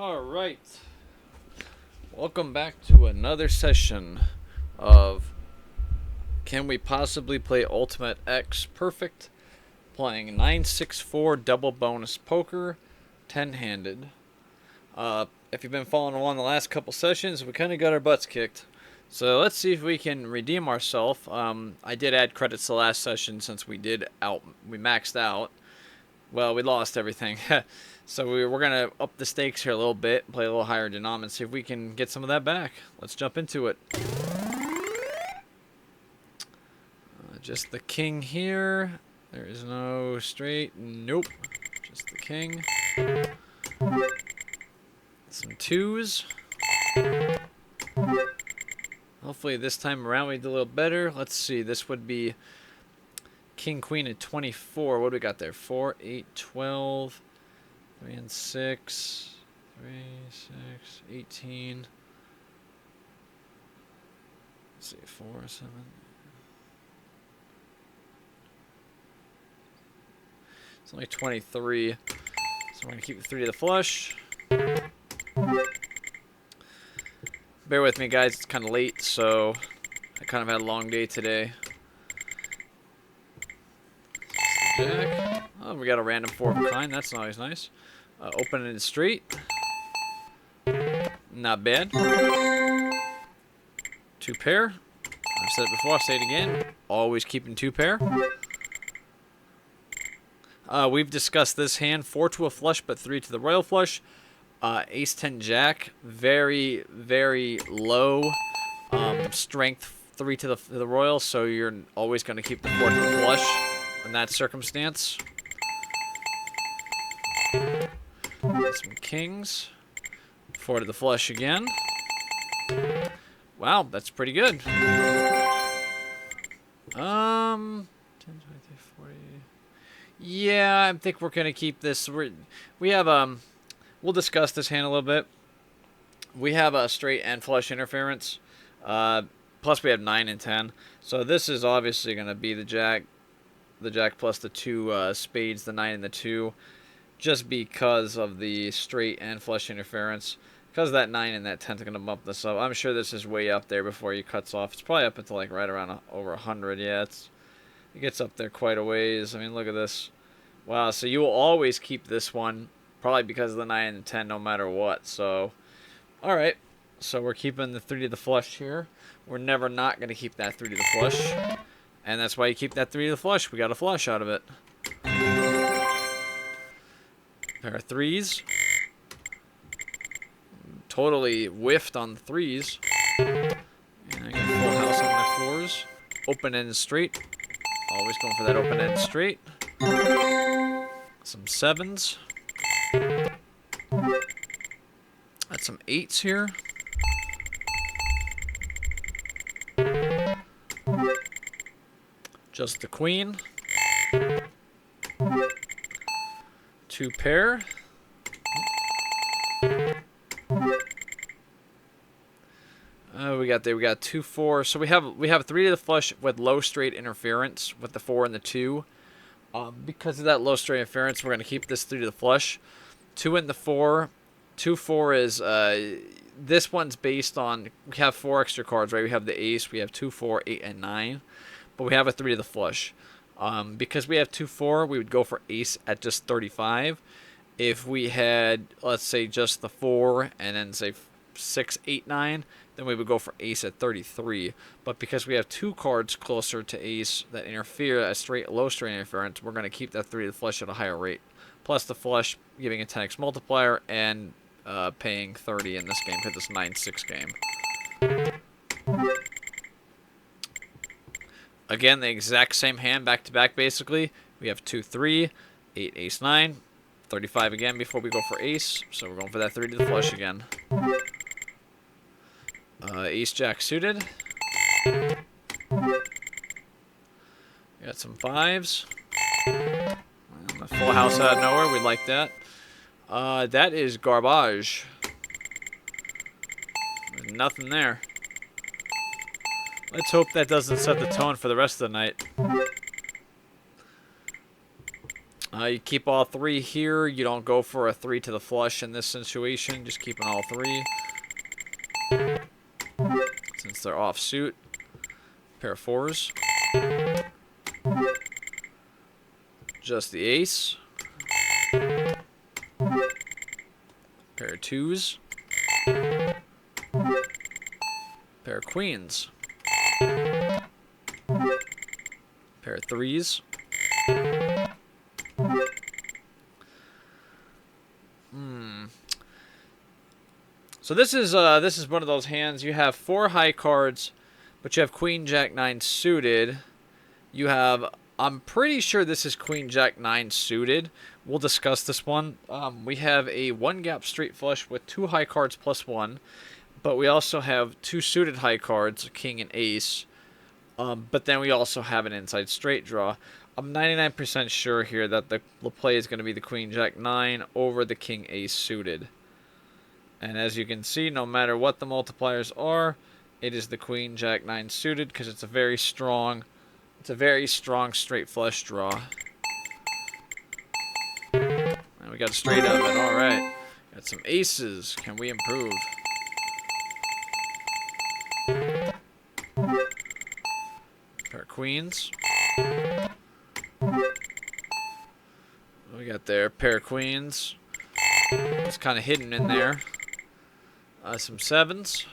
Alright, welcome back to another session of Can We Possibly Play Ultimate X Perfect? Playing 964 double bonus poker, 10-handed. If you've been following along the last couple sessions, we kind of got our butts kicked. So let's see if we can redeem ourselves. I did add credits to the last session since we maxed out. Well, we lost everything. So we're going to up the stakes here a little bit, play a little higher denom, and see if we can get some of that back. Let's jump into it. Just the king here. There is no straight. Nope. Just the king. Some twos. Hopefully this time around we do a little better. Let's see. This would be king, queen at 24. What do we got there? 4, 8, 12. 3 and 6. 3, 6, 18. Let's see. 4, 7. It's only 23. So we're going to keep the 3 to the flush. Bear with me, guys. It's kind of late, so I kind of had a long day today. Jack. Oh, we got a random 4 of a kind. That's always nice. Open it straight. Not bad. 2 pair. I've said it before. I'll say it again. Always keeping 2 pair. We've discussed this hand. 4 to a flush, but 3 to the royal flush. Ace 10 jack. Very, very low strength. 3 to the royal, so you're always going to keep the 4 to the flush in that circumstance. Some kings. 4 to the flush again. Wow, that's pretty good. 10, 20, 40. Yeah, I think we're gonna keep this. We have we'll discuss this hand a little bit. We have a straight and flush interference. Plus we have 9 and 10. So this is obviously gonna be the jack plus the 2 spades, the 9 and the 2. Just because of the straight and flush interference. Because that 9 and that 10 is going to bump this up. I'm sure this is way up there before he cuts off. It's probably up until like right around over 100. Yeah, it gets up there quite a ways. I mean, look at this. Wow, so you will always keep this one. Probably because of the 9 and the 10 no matter what. So, alright. So we're keeping the 3 to the flush here. We're never not going to keep that 3 to the flush. And that's why you keep that 3 to the flush. We got a flush out of it. Pair of 3s. Totally whiffed on the 3s. And I got full house on my 4s. Open end straight. Always going for that open end straight. Some 7s. Got some 8s here. Just the queen. 2 pair. We got 2 4. So we have 3 to the flush with low straight interference with the 4 and the 2. Because of that low straight interference, we're going to keep this 3 to the flush. 2 and the 4. 2 4 is this one's based on, we have 4 extra cards, right? We have the ace, we have 2 4 8 and 9, but we have a 3 to the flush. Because we have 2 4, we would go for ace at just 35. If we had, let's say, just the 4 and then say 6 8 9, then we would go for ace at 33. But because we have 2 cards closer to ace that interfere at low straight interference, we're going to keep that 3 to the flush at a higher rate. Plus the flush giving a 10x multiplier and paying 30 in this game because it's a 9-6 game. Again, the exact same hand back to back basically. We have 2 3, 8 ace 9, 35 again before we go for ace. So we're going for that 3 to the flush again. Ace jack suited. We got some 5s. A full house out of nowhere. We like that. That is garbage. There's nothing there. Let's hope that doesn't set the tone for the rest of the night. You keep all three here. You don't go for a 3 to the flush in this situation. Just keeping all three. Since they're offsuit. Pair of 4s. Just the ace. Pair of 2s. Pair of queens. Pair of 3s. So this is one of those hands. You have 4 high cards, but you have Queen Jack 9 suited. You have, I'm pretty sure this is Queen Jack 9 suited. We'll discuss this one. We have a 1 gap straight flush with 2 high cards plus 1, but we also have 2 suited high cards, King and Ace. But then we also have an inside straight draw. I'm 99% sure here that the play is going to be the Queen Jack 9 over the King Ace suited. And as you can see, no matter what the multipliers are, it is the Queen Jack 9 suited because it's a very strong straight flush draw. And we got a straight out of it. All right, got some aces. Can we improve? Pair of queens. What we got there? Pair of queens. It's kind of hidden in there. Some 7s.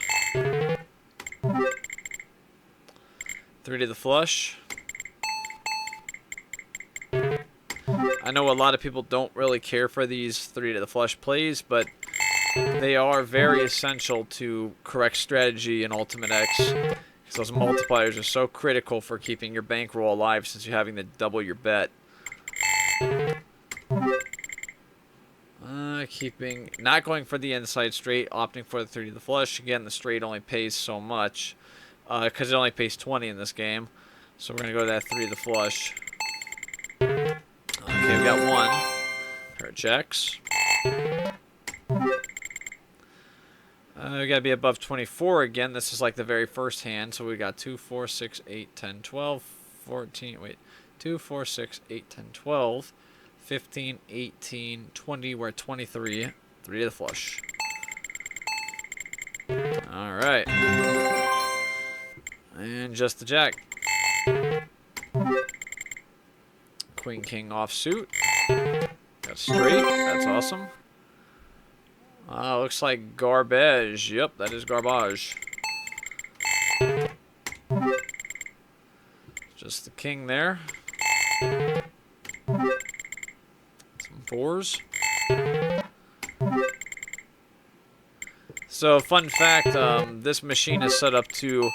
3 to the flush. I know a lot of people don't really care for these 3 to the flush plays, but they are very essential to correct strategy in Ultimate X. Because those multipliers are so critical for keeping your bankroll alive since you're having to double your bet. Not going for the inside straight, opting for the 3 to the flush. Again, the straight only pays so much because it only pays 20 in this game. So we're going to go to that 3 to the flush. Okay, we got 1. Pair of jacks. We got to be above 24 again. This is like the very first hand. So we got 2, 4, 6, 8, 10, 12, 14. Wait, 2, 4, 6, 8, 10, 12. 15, 18, 20, we're at 23. 3 to the flush. Alright. And just the jack. Queen, king offsuit. Got straight. That's awesome. Looks like garbage. Yep, that is garbage. Just the king there. 4s. So, fun fact, this machine is set up to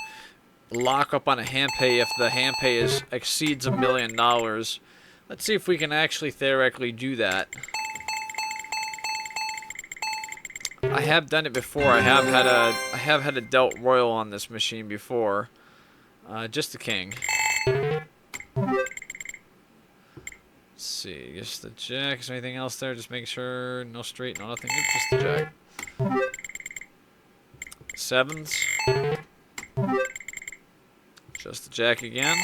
lock up on a hand pay if the hand pay exceeds $1 million. Let's see if we can actually theoretically do that. I have done it before. I have had a dealt royal on this machine before. Just the king. See, just the jack. Is there anything else there? Just make sure. No straight, no nothing. Just the jack. 7s. Just the jack again.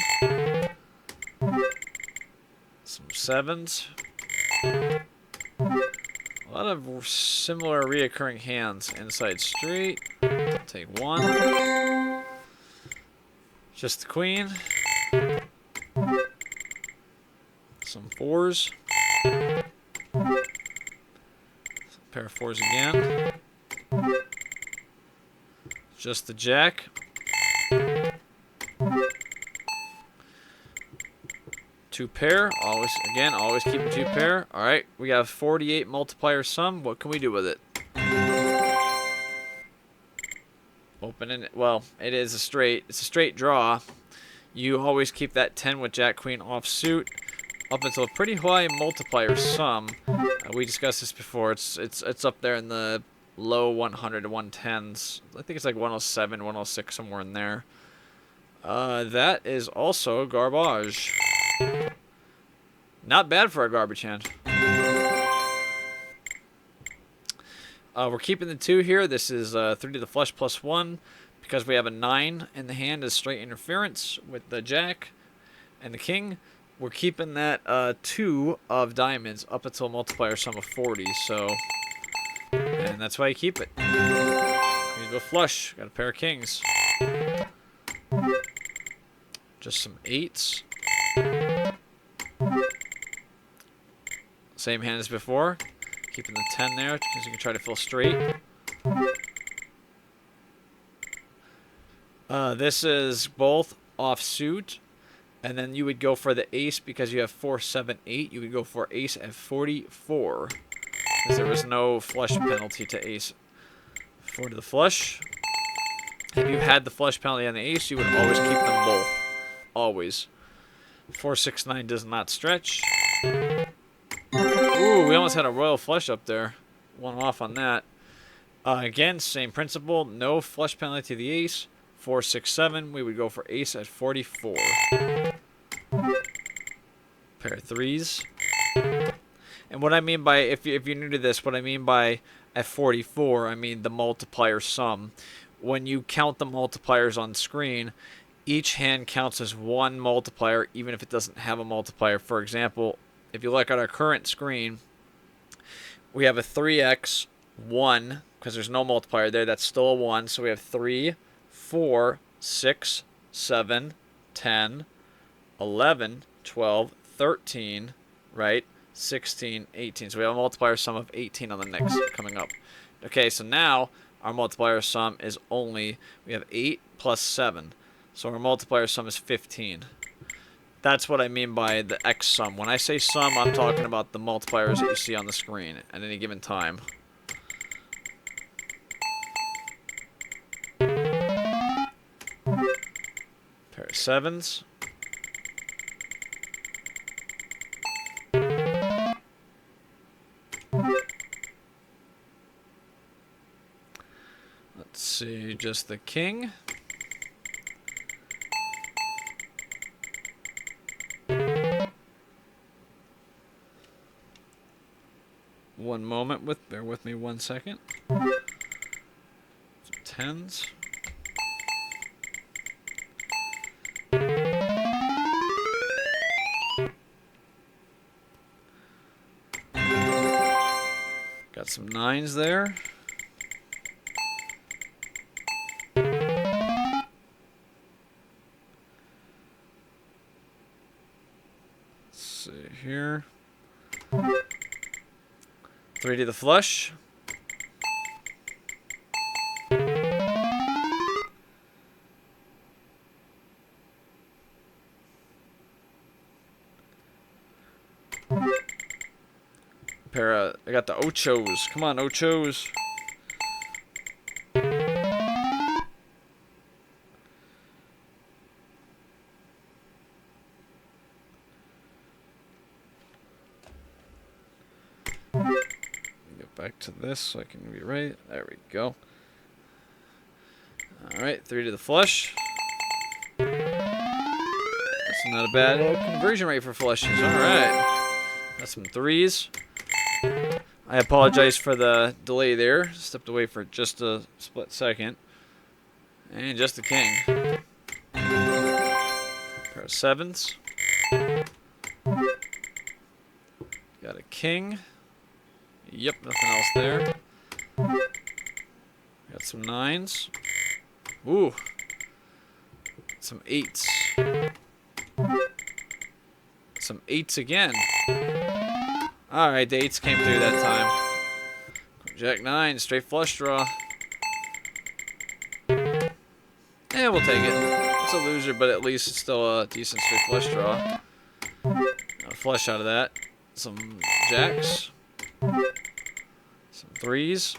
Some 7s. A lot of similar reoccurring hands. Inside straight. Take 1. Just the queen. Some 4s. Pair of 4s again. Just the jack. Two pair. Always keeping 2 pair. Alright, we got 48 multiplier sum. What can we do with it? Opening it. Well, it is a straight. It's a straight draw. You always keep that 10 with jack queen offsuit. Up until a pretty high multiplier sum. We discussed this before. It's up there in the low 100 to 110s. I think it's like 107, 106, somewhere in there. That is also garbage. Not bad for a garbage hand. We're keeping the 2 here. This is 3 to the flush plus 1 because we have a 9 in the hand as straight interference with the jack and the king. we're keeping that 2 of diamonds up until a multiplier sum of 40. So, and that's why you keep it. Here's a flush. Got a pair of kings. Just some 8s. Same hand as before. Keeping the 10 there because you can try to fill straight. This is both offsuit. And then you would go for the ace because you have 4, 7, 8. You would go for ace at 44. Because there was no flush penalty to ace. 4 to the flush. If you had the flush penalty on the ace, you would always keep them both. Always. 4, 6, 9 does not stretch. Ooh, we almost had a royal flush up there. One off on that. Again, same principle. No flush penalty to the ace. 4, 6, 7. We would go for ace at 44. Pair of 3s. And what I mean by, if you're new to this, what I mean by at 44, I mean the multiplier sum. When you count the multipliers on screen, each hand counts as one multiplier, even if it doesn't have a multiplier. For example, if you look at our current screen, we have a 3x, 1, because there's no multiplier there. That's still a 1. So we have 3, 4, 6, 7, 10, 11, 12, 13, right? 16, 18. So we have a multiplier sum of 18 on the next coming up. Okay, so now our multiplier sum is only, we have 8 plus 7. So our multiplier sum is 15. That's what I mean by the X sum. When I say sum, I'm talking about the multipliers that you see on the screen at any given time. Pair of 7s. Let's see, just the king. One moment, bear with me 1 second. Some 10s. Got some 9s there. Let's see here. 3 to the flush. I got the ochos. Come on, ochos. Get back to this so I can be right. There we go. Alright, 3 to the flush. That's not a bad conversion rate for flushes. Alright. Got some 3s. I apologize for the delay there. Stepped away for just a split second. And just the king. Pair of 7s. Got a king. Yep, nothing else there. Got some 9s. Ooh. Some 8s. Some 8s again. Alright, the 8s came through that time. Jack 9, straight flush draw. Yeah, we'll take it. It's a loser, but at least it's still a decent straight flush draw. Got a flush out of that. Some jacks. Some 3s.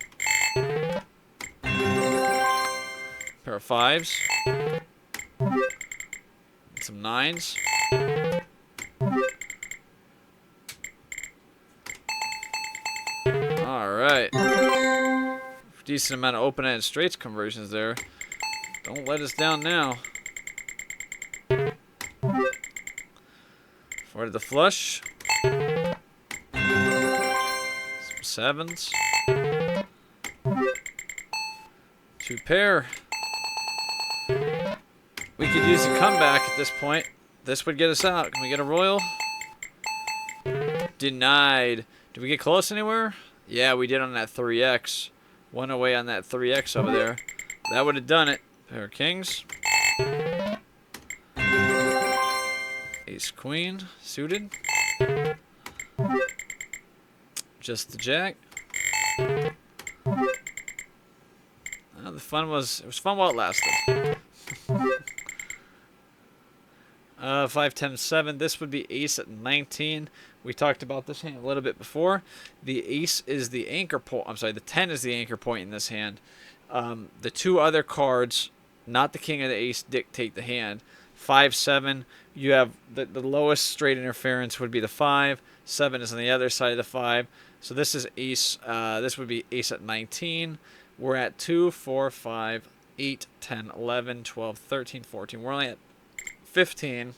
Pair of 5s. Some 9s. Alright. Decent amount of open-ended straights conversions there. Don't let us down now. 4 to the flush. Some 7s. 2 pair. We could use a comeback at this point. This would get us out. Can we get a royal? Denied. Did we get close anywhere? Yeah, we did on that 3x. One away on that 3x over there. That would have done it. Pair of kings. Ace queen suited. Just the jack. The fun was, it was fun while it lasted. 5, 10, 7. This would be ace at 19. We talked about this hand a little bit before. The ace is the anchor point. I'm sorry, the 10 is the anchor point in this hand. The two other cards, not the king or the ace, dictate the hand. 5, 7. You have the lowest straight interference would be the 5. 7 is on the other side of the 5. So this is ace. This would be ace at 19. We're at 2, 4, 5, 8, 10, 11, 12, 13, 14. We're only at 15.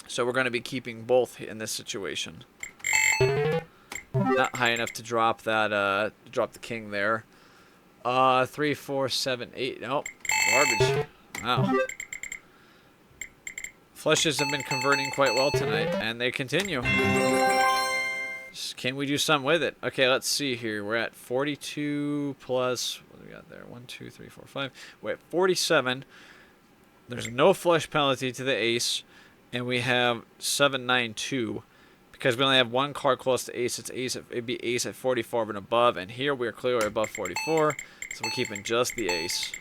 So we're going to be keeping both in this situation. Not high enough to drop that. Drop the king there. 3, 4, 7, 8. Nope. Garbage. Wow. Flushes have been converting quite well tonight, and they continue. Can we do something with it? Okay, let's see here. We're at 42 plus, what do we got there? 1, 2, 3, 4, 5. We're at 47. There's no flush penalty to the ace, and we have 7, 9, 2. Because we only have one card close to ace, it'd be ace at 44 and above, and here we're clearly above 44, so we're keeping just the ace.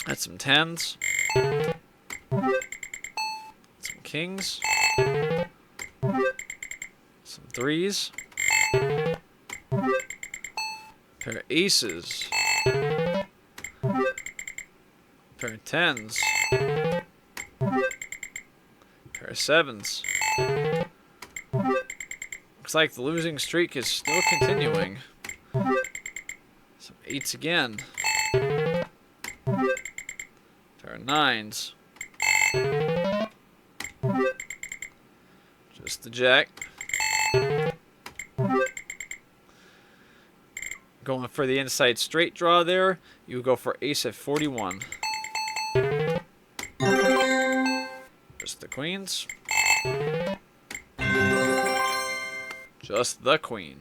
That's some 10s. Some kings. Some 3s. Pair of aces. Pair of 10s. Pair of 7s. Looks like the losing streak is still continuing. Some 8s again. Pair of 9s. Just the jack. Going for the inside straight draw there. You go for ace at 41. Just the queens. Just the queen.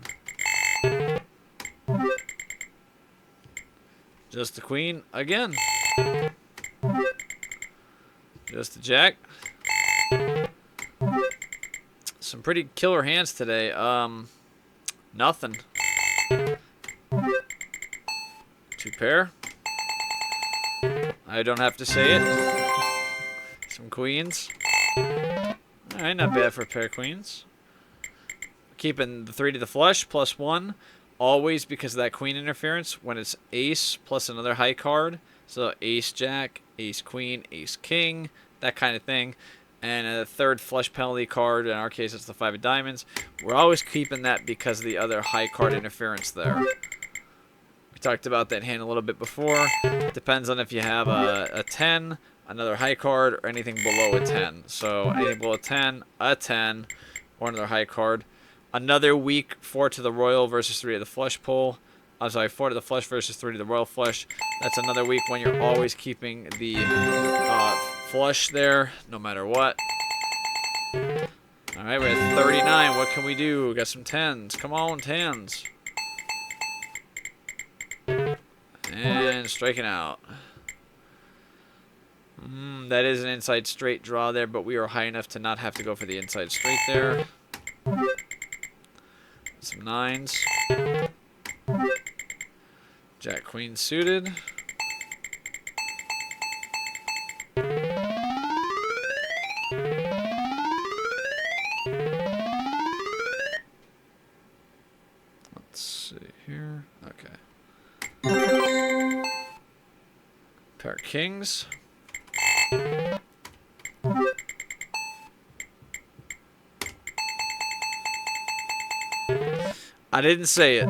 Just the queen again. Just the jack. Some pretty killer hands today. Nothing. 2 pair. I don't have to say it. Some queens. Alright, not bad for a pair of queens. Keeping the 3 to the flush, +1. Always because of that queen interference. When it's ace plus another high card. So ace jack, ace queen, ace king. That kind of thing. And a third flush penalty card. In our case, it's the 5 of diamonds. We're always keeping that because of the other high card interference there. We talked about that hand a little bit before. Depends on if you have a 10, another high card, or anything below a 10. So anything below a 10, or another high card. Another weak 4 to the royal versus 3 to the flush pull. I'm sorry, 4 to the flush versus 3 to the royal flush. That's another week when you're always keeping the flush there, no matter what. Alright, we're at 39. What can we do? We got some 10s. Come on, 10s. And striking out. That is an inside straight draw there, but we are high enough to not have to go for the inside straight there. Some 9s. Jack queen suited. Let's see here. Okay. Pair of kings. I didn't say it.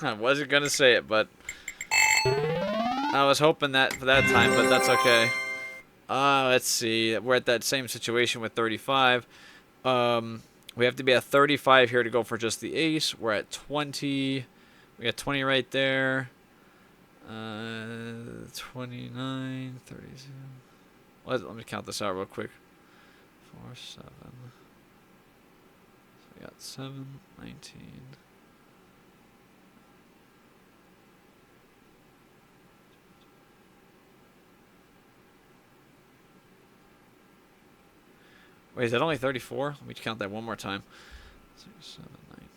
I wasn't going to say it, but I was hoping that for that time, but that's okay. Let's see. We're at that same situation with 35. We have to be at 35 here to go for just the ace. We're at 20. We got 20 right there. 29, 30. Let me count this out real quick. 4, 7. So we got 7, 19. Wait, is that only 34? Let me count that one more time. 6, 7, 19.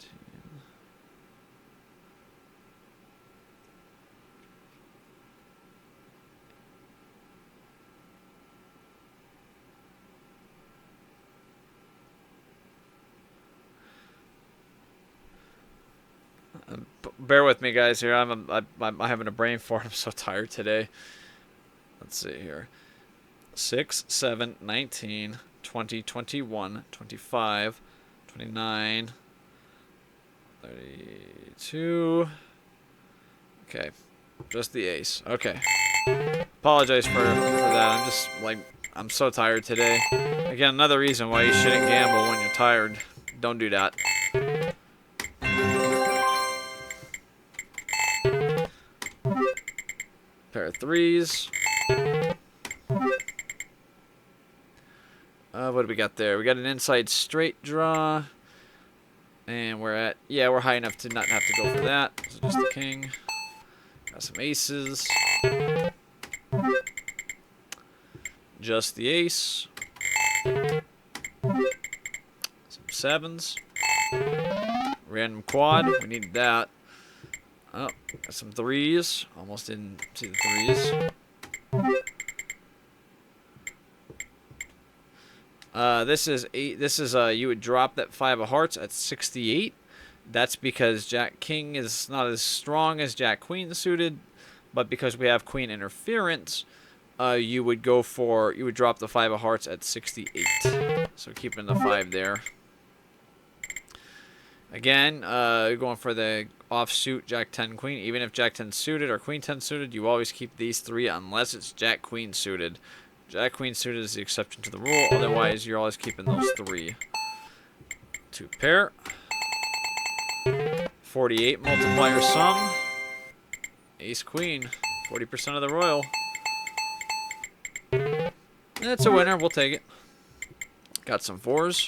Bear with me, guys. Here, I'm having a brain fart. I'm so tired today. Let's see here. 6, 7, 19, 20, 21, 25, 29, 32. Okay, just the ace. Okay. Apologize for that. I'm so tired today. Again, another reason why you shouldn't gamble when you're tired. Don't do that. Pair of threes. What do we got there? We got an inside straight draw. And we're high enough to not have to go for that. So just the king. Got some aces. Just the ace. Some sevens. Random quad. We need that. Oh, got some threes. Almost didn't see the threes. This is you would drop that 5 of hearts at 68. That's because Jack King is not as strong as Jack Queen suited, but because we have Queen interference, you would drop the 5 of hearts at 68. So keeping the 5 there. Again, going for the offsuit Jack 10 Queen. Even if Jack 10 suited or Queen 10 suited, you always keep these 3 unless it's Jack Queen suited. Jack Queen suited is the exception to the rule. Otherwise, you're always keeping those 3. 2 pair. 48 multiplier sum. Ace Queen. 40% of the royal. That's a winner. We'll take it. Got some 4s.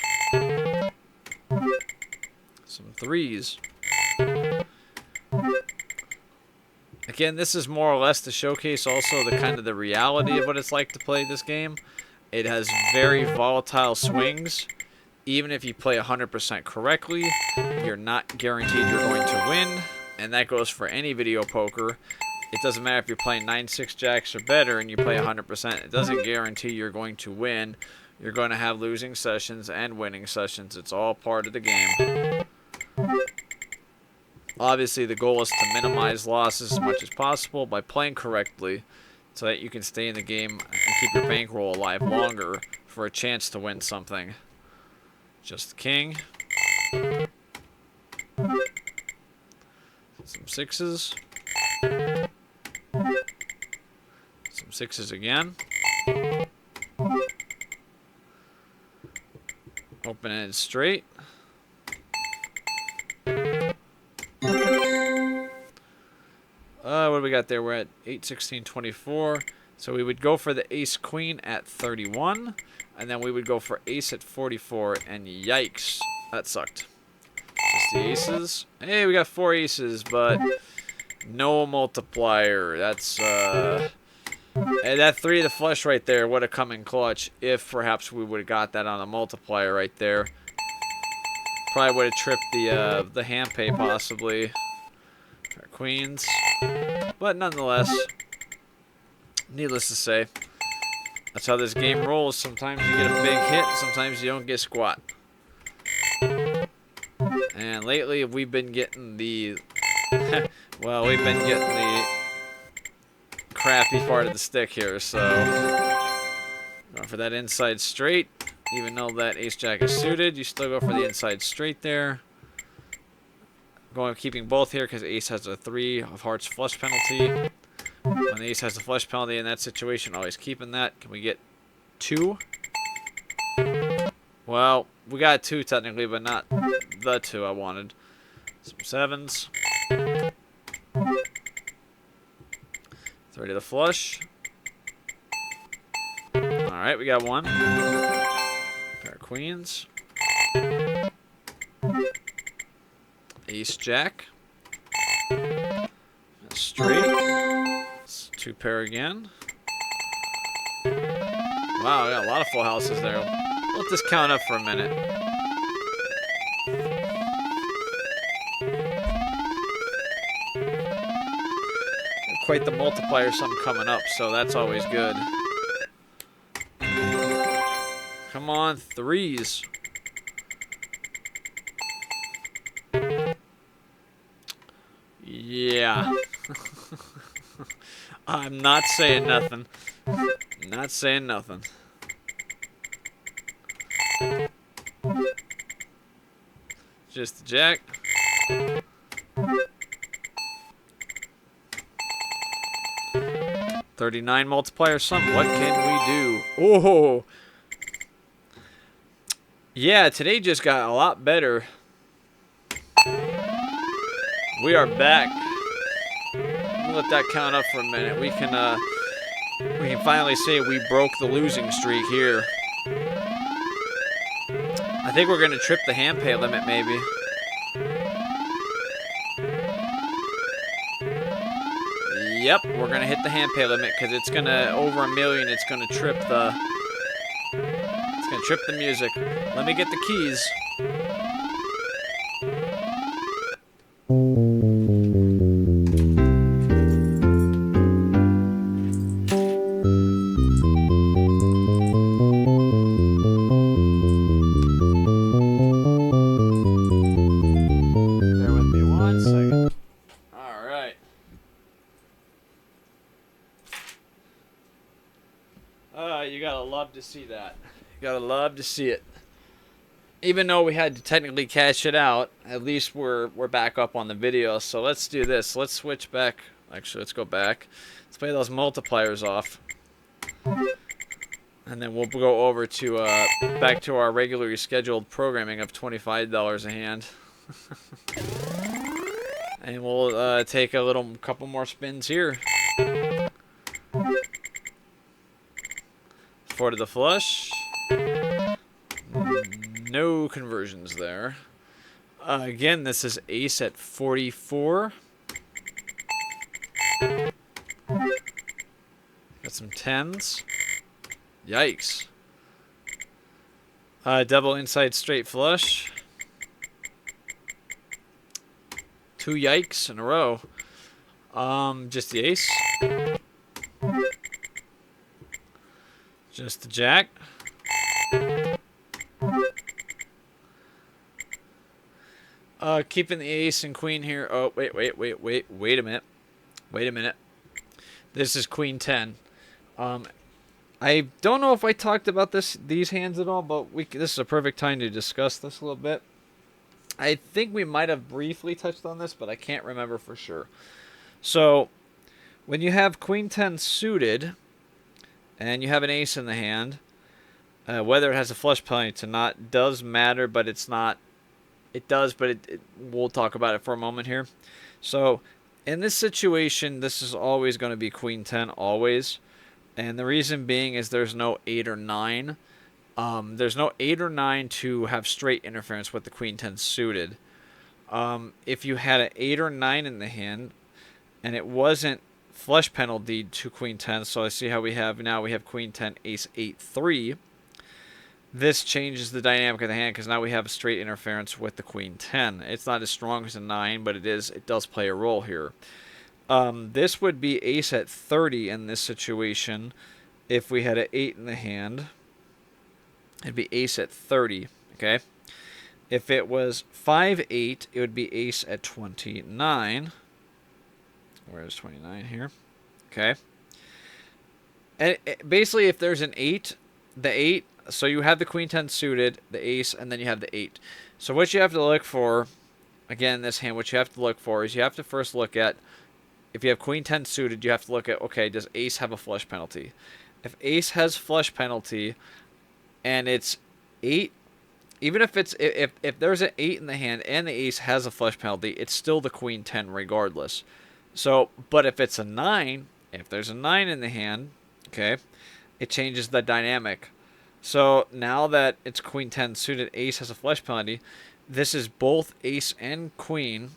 Some 3s. Again, this is more or less to showcase also the kind of the reality of what it's like to play this game. It has very volatile swings. Even if you play 100% correctly, you're not guaranteed you're going to win. And that goes for any video poker. It doesn't matter if you're playing 9-6 jacks or better and you play 100%. It doesn't guarantee you're going to win. You're going to have losing sessions and winning sessions. It's all part of the game. Obviously, the goal is to minimize losses as much as possible by playing correctly so that you can stay in the game and keep your bankroll alive longer for a chance to win something. Just the king. Some 6s. Some 6s again. Open-ended straight. What do we got there? We're at 8, 16, 24. So we would go for the ace queen at 31. And then we would go for ace at 44. And yikes. That sucked. Just the aces. Hey, we got 4 aces, but no multiplier. That's, and that 3 of the flush right there would have come in clutch if perhaps we would have got that on a multiplier right there. Probably would have tripped the hand pay possibly. Our queens. But nonetheless, needless to say, that's how this game rolls. Sometimes you get a big hit, sometimes you don't get squat. And lately we've been getting the well, we've been getting the crappy part of the stick here, so going for that inside straight. Even though that ace jack is suited, you still go for the inside straight there. Keeping both here because ace has a 3 of hearts flush penalty. When the ace has a flush penalty in that situation, always keeping that. Can we get 2? Well, we got 2 technically, but not the 2 I wanted. Some 7s. 3 to the flush. Alright, we got one. Pair of queens. Ace, jack. Straight. It's 2 pair again. Wow, we got a lot of full houses there. Let this count up for a minute. Quite the multiplier sum coming up, so that's always good. Come on, 3s. Yeah. I'm not saying nothing. Not saying nothing. Just the jack. $39 multiplier sum. What can we do? Oh. Yeah, today just got a lot better. We are back. We'll let that count up for a minute. We can finally say we broke the losing streak here. I think we're gonna trip the hand pay limit, maybe. Yep, we're gonna hit the hand pay limit because it's gonna over $1 million. It's gonna trip the. It's gonna trip the music. Let me get the keys. Bear with me 1 second. All right. You gotta love to see that. You gotta love to see it. Even though we had to technically cash it out, at least we're back up on the video. So let's do this. Let's switch back. Actually, let's go back. Let's play those multipliers off, and then we'll go over to back to our regularly scheduled programming of $25 a hand, and we'll take a couple more spins here. 4 to the flush. No conversions there. Again, this is ace at 44. Got some 10s. Yikes. Double inside straight flush. 2 yikes in a row. Just the ace. Just the jack. Keeping the ace and queen here. Oh, wait a minute. Wait a minute. This is queen 10. I don't know if I talked about these hands at all, but this is a perfect time to discuss this a little bit. I think we might have briefly touched on this, but I can't remember for sure. So, when you have queen 10 suited, and you have an ace in the hand, whether it has a flush penalty or not does matter, but it's not. It does, but we'll talk about it for a moment here. So, in this situation, this is always going to be queen 10, always. And the reason being is there's no 8 or 9. There's no 8 or 9 to have straight interference with the queen 10 suited. If you had an 8 or 9 in the hand, and it wasn't flush penalty to queen 10, so I see how we have queen 10, ace 8, 3. This changes the dynamic of the hand because now we have a straight interference with the queen 10. It's not as strong as a 9, but it does play a role here. This would be ace at 30 in this situation. If we had an 8 in the hand, it'd be ace at 30, okay? If it was 5-8, it would be ace at 29. Where's 29 here? Okay. And basically, if there's an 8, the 8, so you have the queen 10 suited, the ace, and then you have the 8. So what you have to look for, again, in this hand, what you have to look for is you have to first look at, if you have queen 10 suited, you have to look at, okay, does ace have a flush penalty? If ace has flush penalty, and it's 8, even if if there's an 8 in the hand and the ace has a flush penalty, it's still the queen 10 regardless. So, but if it's a 9 If there's a 9 in the hand, okay, it changes the dynamic. So now that it's queen 10 suited, ace has a flush penalty. This is both ace and queen.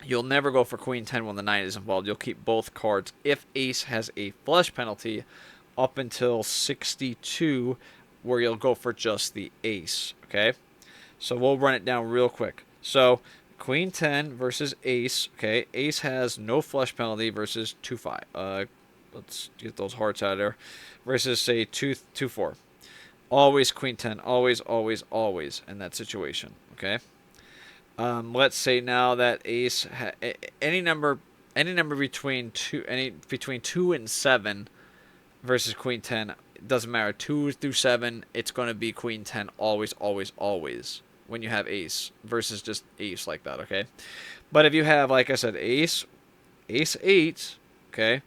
You'll never go for queen 10 when the 9 is involved. You'll keep both cards if ace has a flush penalty up until 62, where you'll go for just the ace, okay? So we'll run it down real quick. So queen 10 versus ace, okay? Ace has no flush penalty versus 2-5. Let's get those hearts out of there. Versus, say, 2-4. Always queen 10. Always, always, always in that situation, okay? Let's say now that ace any number between between 2 and 7 versus queen 10, it doesn't matter. 2 through 7, it's going to be queen 10 always, always, always when you have ace versus just ace like that, okay? But if you have, like I said, ace 8, okay?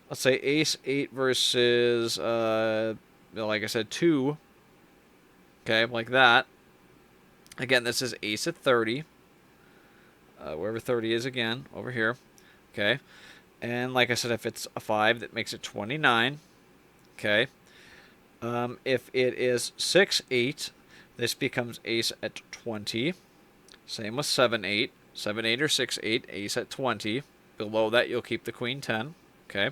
Let's say ace 8 versus like I said 2, okay, like that. Again, this is ace at 30. Wherever 30 is again, over here. Okay. And like I said, if it's a 5, that makes it 29. Okay. If it is 6-8, this becomes ace at 20. Same with 7-8. 7-8 or 6-8, ace at 20. Below that, you'll keep the queen 10. Okay.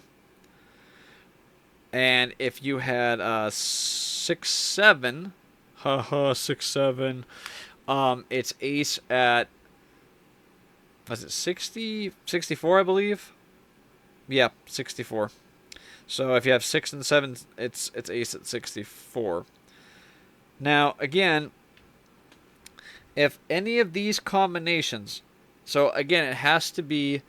And if you had 6-7, haha, 6-7, it's ace at, was it 64, I believe? Yeah, 64. So if you have 6 and 7, it's ace at 64. Now, again, if any of these combinations, so again, it has to be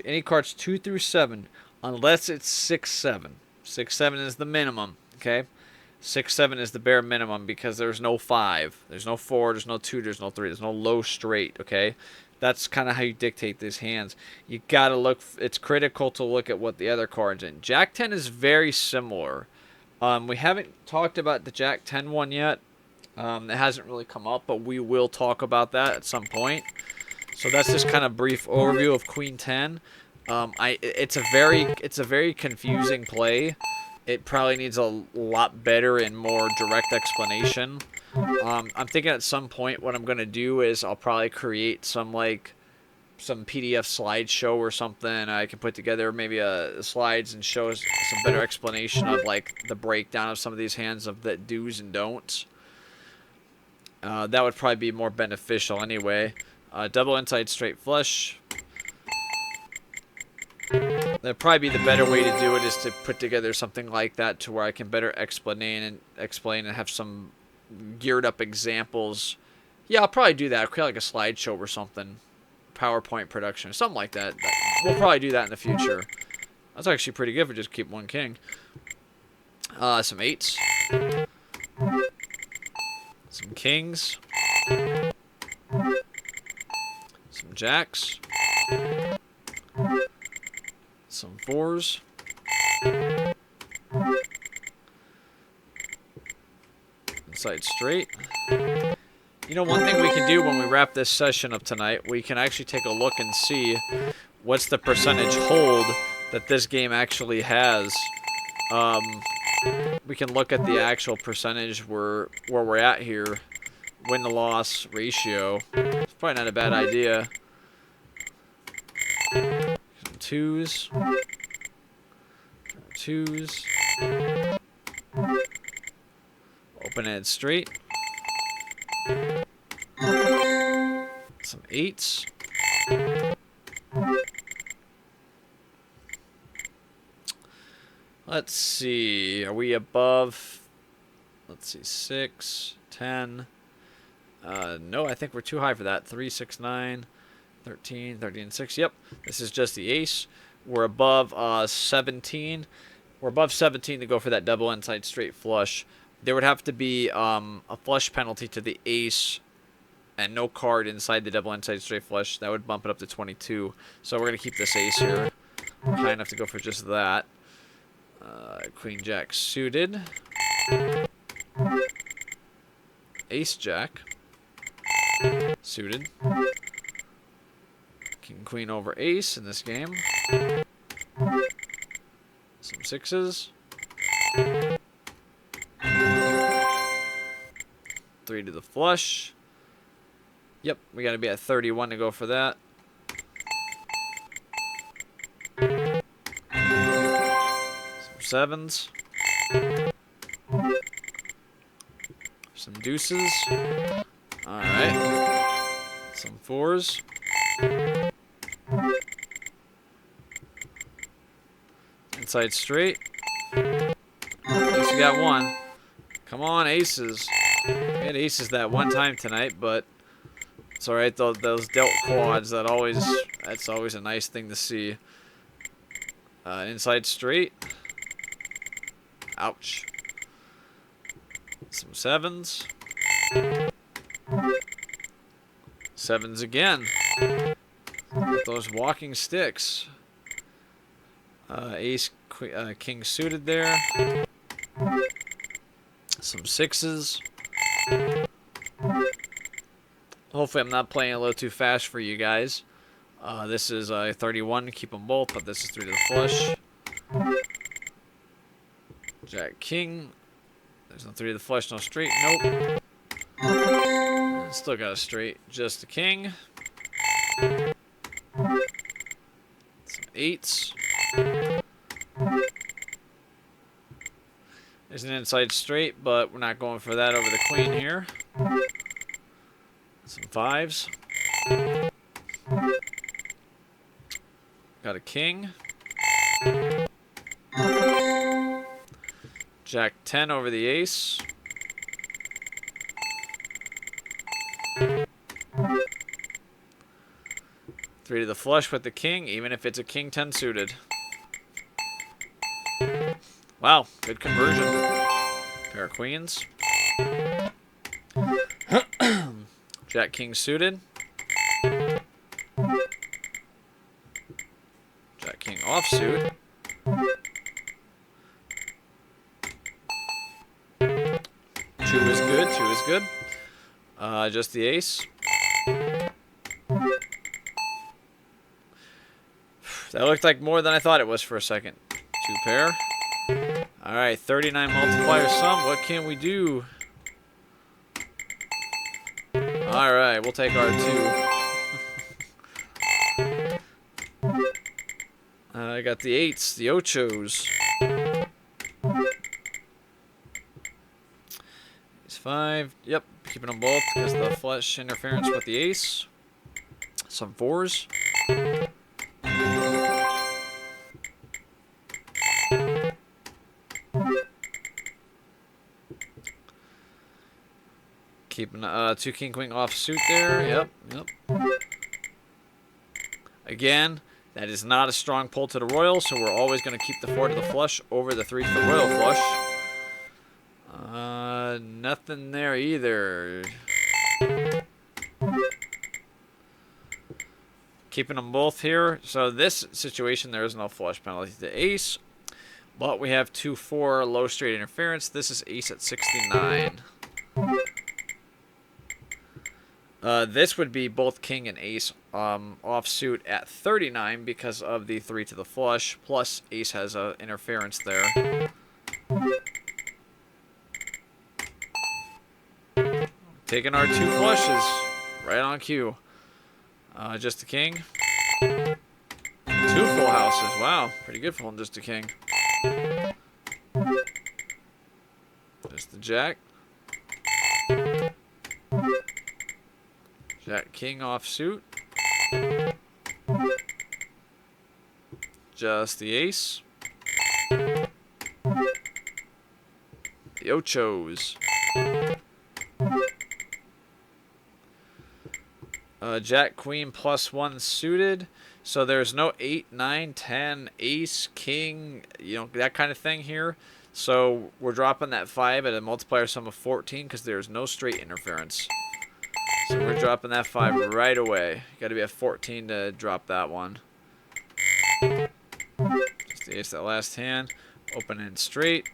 any cards 2 through 7, unless it's 6-7. 6-7 is the minimum, okay? 6-7 is the bare minimum because there's no 5. There's no 4, there's no 2, there's no 3. There's no low straight, okay? That's kind of how you dictate these hands. You got to look, it's critical to look at what the other cards in. Jack 10 is very similar. We haven't talked about the Jack 10 one yet. It hasn't really come up, but we will talk about that at some point. So that's just kind of brief overview of Queen 10. It's a very confusing play. It probably needs a lot better and more direct explanation. I'm thinking at some point what I'm going to do is I'll probably create some PDF slideshow or something. I can put together maybe slides and show some better explanation of like the breakdown of some of these hands of the do's and don'ts. That would probably be more beneficial anyway. Double inside straight flush. That'd probably be the better way to do it, is to put together something like that to where I can better explain and have some geared up examples. Yeah, I'll probably do that. I'll create like a slideshow or something. PowerPoint production, something like that. We'll probably do that in the future. That's actually pretty good for just keep one king. Some 8s. Some kings. Some jacks. Some 4s. Inside straight. You know, one thing we can do when we wrap this session up tonight, we can actually take a look and see what's the percentage hold that this game actually has. We can look at the actual percentage where we're at here. Win-to-loss ratio. It's probably not a bad idea. Some 2s. 2s. Open-head straight. Some 8s. Let's see. Are we above? Let's see. 6, 10. No, I think we're too high for that. 3, 6, 9, 13, 13, 6. Yep. This is just the ace. We're above 17. We're above 17 to go for that double inside straight flush. There would have to be a flush penalty to the ace and no card inside the double inside straight flush. That would bump it up to 22. So we're going to keep this ace here. We're high enough to go for just that. Queen Jack suited. Ace Jack suited. King Queen over Ace in this game. sixes. 3 to the flush. Yep, we got to be at 31 to go for that. Some sevens. Some deuces. Alright. Some fours. Inside straight. At least you got one. Come on, aces. We had aces that one time tonight, but it's alright though. Those dealt quads, that's always a nice thing to see. Inside straight. Ouch. Some sevens. Sevens again. With those walking sticks. Ace, king suited there. Some sixes. Hopefully I'm not playing a little too fast for you guys. This is 31 to keep them both, but this is 3 to the flush. Jack, king. There's no 3 to the flush, no straight. Nope. Still got a straight, just a king. Some eights. There's an inside straight, but we're not going for that over the queen here. Some fives. Got a king. Jack 10 over the ace. Three to the flush with the king, even if it's a king 10 suited. Wow, good conversion. Pair of queens. Jack king suited. Jack king offsuit. Two is good, two is good. Just the ace. That looked like more than I thought it was for a second. Two pair. Alright, 39 multiplier sum. What can we do? Alright, we'll take our 2. I got the 8s, the ochos. Ace 5. Yep, keeping them both because of the flush interference with the ace. Some 4s. Keeping 2 king queen off suit there. Yep, yep. Again, that is not a strong pull to the royal, so we're always going to keep the 4 to the flush over the 3 to the royal flush. Nothing there either. Keeping them both here. So this situation, there is no flush penalty to ace, but we have 2-4 low straight interference. This is ace at 69. This would be both king and ace offsuit at 39 because of the 3 to the flush, plus ace has a interference there. Taking our 2 flushes right on cue. Just a king. 2 full houses. Wow, pretty good for just a king. Just the jack. Jack king offsuit. Just the ace. The ochos. Jack queen +1 suited. So there's no 8, 9, 10, ace, king, you know, that kind of thing here. So we're dropping that 5 at a multiplier sum of 14 because there's no straight interference. So we're dropping that 5 right away. You got to be at 14 to drop that one. Just the ace that last hand. Open and straight.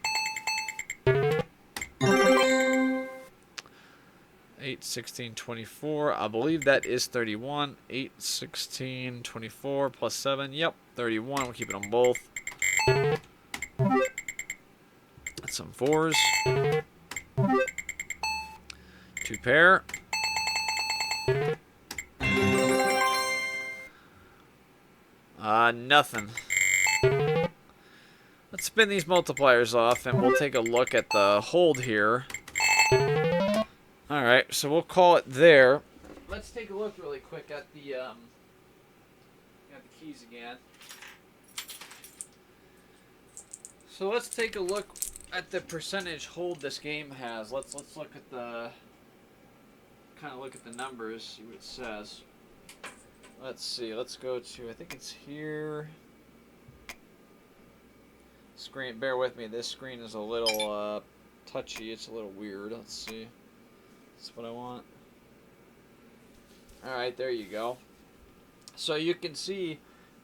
8, 16, 24. I believe that is 31. 8, 16, 24 plus 7. Yep, 31. We're keeping them both. some 4s. 2 pair. Nothing. Let's spin these multipliers off, and we'll take a look at the hold here. Alright, so we'll call it there. Let's take a look really quick at the keys again. So let's take a look at the percentage hold this game has. Let's look at the look at the numbers, see what it says. Let's see. Let's go to, I think it's here. Screen. Bear with me. This screen is a little touchy. It's a little weird. Let's see. That's what I want. All right, there you go. So you can see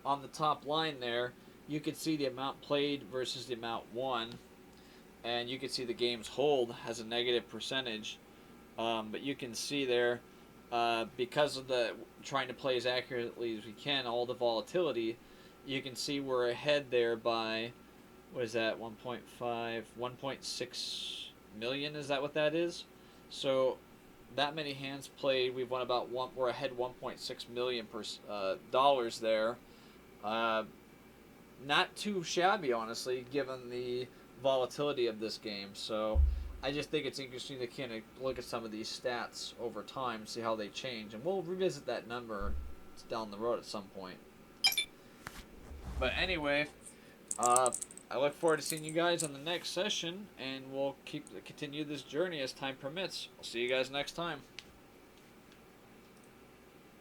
on the top line there, you can see the amount played versus the amount won, and you can see the game's hold has a negative percentage. But you can see there, because of the trying to play as accurately as we can, all the volatility, you can see we're ahead there by, what is that, 1.5, 1.6 million, is that what that is? So that many hands played, we've won about we're ahead 1.6 million dollars there. Not too shabby, honestly, given the volatility of this game. So I just think it's interesting to kind of look at some of these stats over time, see how they change, and we'll revisit that number down the road at some point. But anyway, I look forward to seeing you guys on the next session, and we'll continue this journey as time permits. I'll see you guys next time.